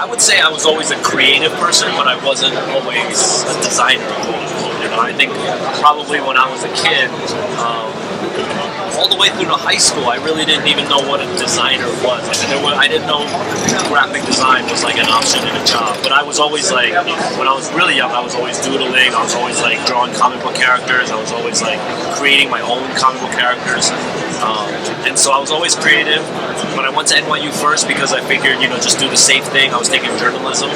I would say I was always a creative person, but I wasn't always a designer. I think probably when I was a kid, all the way through to high school, I really didn't even know what a designer was. I didn't know graphic design was like an option in a job. But I was always like, when I was really young, I was always doodling. I was always like drawing comic book characters. I was always like creating my own comic book characters. And so I was always creative. But I went to NYU first because I figured, just do the safe thing. I was taking journalism.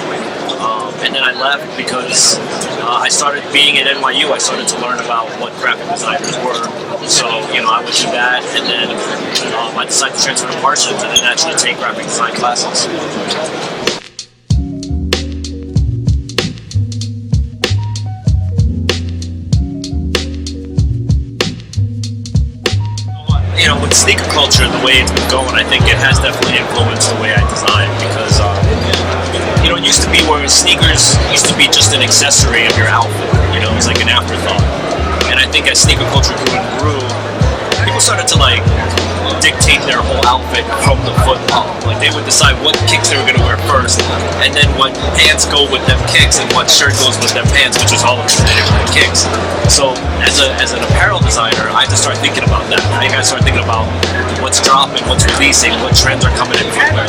And then I left because I started being at NYU. I started to learn about what graphic designers were. So, I would do that, and then I decided to transfer to Parsons and then actually take graphic design classes. With sneaker culture, the way it's been going, I think it has definitely influenced the way I design because, it used to be where sneakers used to be just an accessory of your outfit. It was like an afterthought. And I think as sneaker culture grew and grew, people started to dictate their whole outfit from the foot up. Like they would decide what kicks they were going to wear first, and then what pants go with them kicks, and what shirt goes with them pants, which is all of the kicks. So as an apparel designer, I had to start thinking about that. I got to start thinking about what's dropping, what's releasing, what trends are coming in footwear.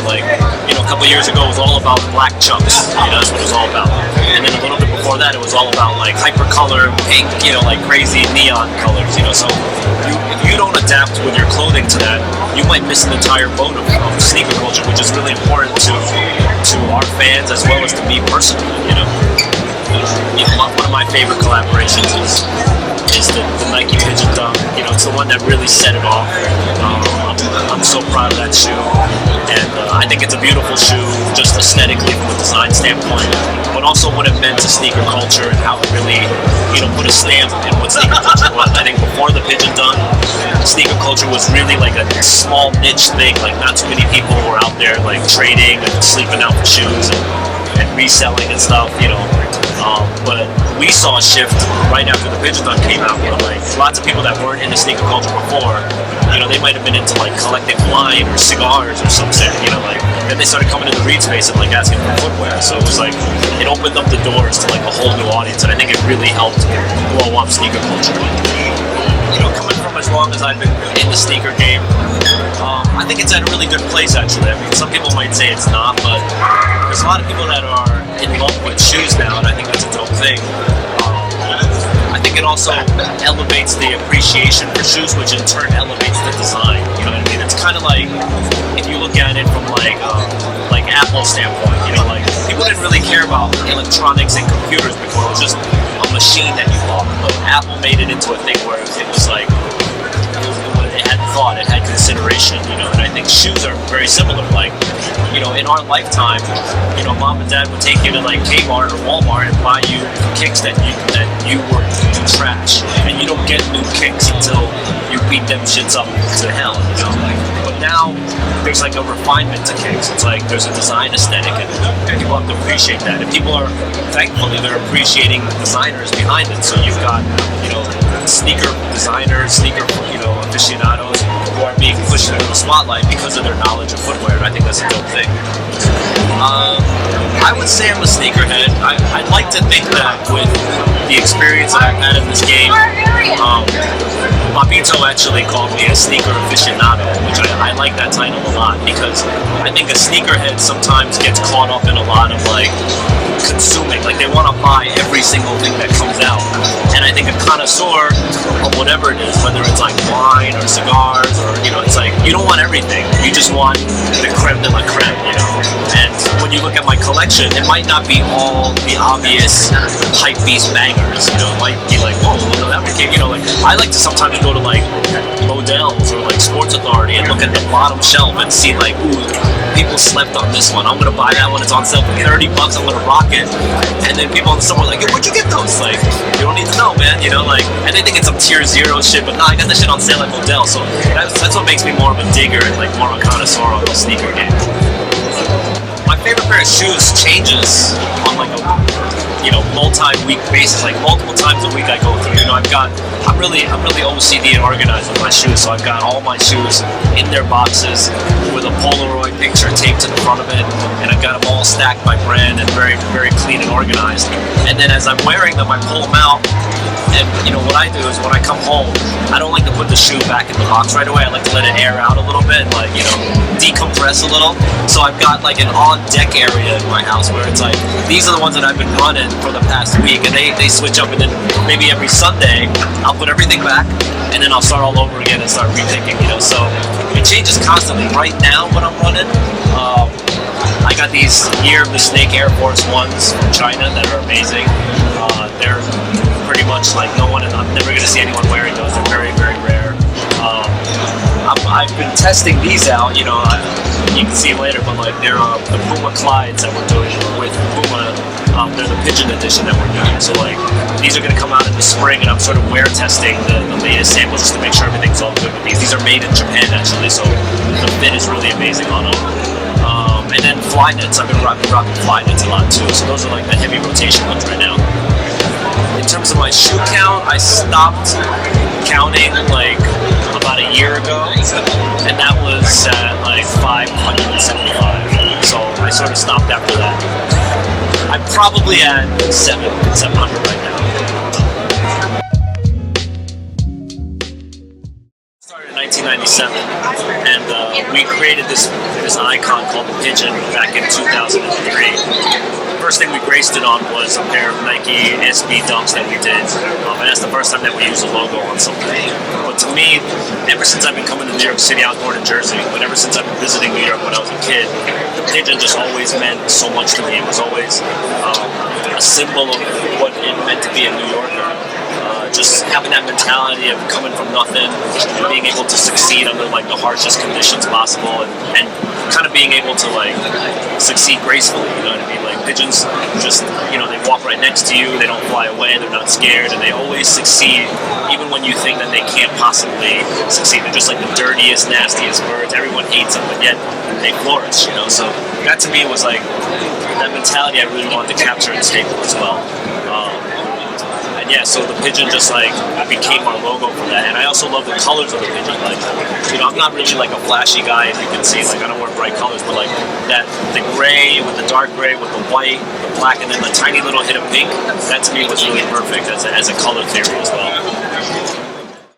A couple years ago, it was all about black chunks. That's what it was all about. And then a little bit before that, it was all about hypercolor, pink, crazy neon colors. So if you don't adapt with your clothing to that, you might miss an entire boat of sneaker culture, which is really important to our fans as well as to me personally. One of my favorite collaborations is the Nike Pigeon Dunk. It's the one that really set it off. I'm so proud of that shoe, and I think it's a beautiful shoe, just aesthetically from a design standpoint, but also what it meant to sneaker culture and how it really, put a stamp in what sneaker culture was. I think before the Pigeon Dunk, sneaker culture was really like a small niche thing. Not too many people were out there trading and sleeping out for shoes and reselling and stuff. But we saw a shift right after the Pigeon Dunk came out. Lots of people that weren't into sneaker culture before, they might have been into collecting wine or cigars or something. Then they started coming to the Reed space and asking for footwear. So it was it opened up the doors to a whole new audience, and I think it really helped blow up sneaker culture. Coming from as long as I've been in the sneaker game, I think it's at a really good place actually. Some people might say it's not, but there's a lot of people that are in love with shoes now, and I think that's a dope thing. I think it also elevates the appreciation for shoes, which in turn elevates the design. It's kind of if you look at it from Apple's standpoint, people didn't really care about electronics and computers before. It was just a machine that you bought. But Apple made it into a thing where it was it had thought, it had consideration, and I think shoes are very similar. In our lifetime, mom and dad would take you to Kmart or Walmart and buy you kicks that you were trash, and you don't get new kicks until you beat them shits up to hell, But now there's a refinement to kicks. It's there's a design aesthetic, and people have to appreciate that. And people are, thankfully, they're appreciating the designers behind it. So you've got, sneaker designers, sneaker, aficionados who are being pushed into the spotlight because of their knowledge of footwear, and I think that's a dope thing. I would say I'm a sneakerhead. I'd like to think that with the experience that I've had in this game, Papito actually called me a sneaker aficionado, which I like that title a lot because I think a sneakerhead sometimes gets caught up in a lot of consuming. They want to buy every single thing that comes out. And I think a connoisseur of whatever it is, whether it's wine or cigars or, it's you don't want everything. You just want the creme de la creme, And when you look at my collection, it might not be all the obvious hype beast bangers, It might be whoa, that would get, I like to sometimes go to Modell's or Sports Authority and look at the bottom shelf and see ooh, people slept on this one. I'm gonna buy that one. It's on sale for $30. I'm gonna rock it. And then people on the store are yo, where'd you get those? You don't need to know, man. And they think it's some tier 0 shit, but nah, I got this shit on sale at Modell. So that's what makes me more of a digger and more of a connoisseur on the sneaker game. My favorite pair of shoes changes on a multi-week basis, multiple times a week I go through. I'm really OCD and organized with my shoes, so I've got all my shoes in their boxes with a Polaroid picture taped right to the front of it, and I've got them all stacked by brand and very, very clean and organized. And then as I'm wearing them, I pull them out. And what I do is when I come home, I don't like to put the shoe back in the box right away. I like to let it air out a little bit, like decompress a little. So I've got like an on deck area in my house where it's like these are the ones that I've been running for the past week, and they switch up, and then maybe every Sunday I'll put everything back, and then I'll start all over again and start rethinking. So it changes constantly. Right now, what I'm running, I got these Year of the Snake Air Force Ones from China that are amazing. They're pretty much like I'm never going to see anyone wearing those. They're very, very rare. I've been testing these out, you can see later, but like they're the Puma Clydes that we're doing with Puma. They're the Pigeon edition that we're doing. So like these are going to come out in the spring, and I'm sort of wear testing the latest samples just to make sure everything's all good with these. These are made in Japan actually, so the fit is really amazing on them. And then Flyknits, I've been rocking Flyknits a lot too. So those are like the heavy rotation ones right now. In terms of my shoe count, I stopped counting like about a year ago, and that was at like 575. So I sort of stopped after that. I'm probably at 700 right now. Started in 1997, and we created this icon called the Pigeon back in 2003. First thing we graced it on was a pair of Nike SB Dunks that we did, and that's the first time that we used a logo on something. But to me, ever since I've been coming to New York City, I was born in Jersey, but ever since I've been visiting New York when I was a kid, the Pigeon just always meant so much to me. It was always a symbol of what it meant to be a New Yorker. Just having that mentality of coming from nothing and being able to succeed under like the harshest conditions possible, and kind of being able to like succeed gracefully, you know what I mean? Like pigeons just, they walk right next to you, they don't fly away, they're not scared, and they always succeed even when you think that they can't possibly succeed. They're just like the dirtiest, nastiest birds. Everyone hates them, but yet they flourish, So that to me was like that mentality I really wanted to capture in Staple as well. Yeah, so the Pigeon just like became our logo for that, and I also love the colors of the Pigeon. Like, I'm not really like a flashy guy, as you can see. Like, I don't wear bright colors, but like the gray with the dark gray with the white, the black, and then the tiny little hit of pink. That to me was really perfect as a color theory as well.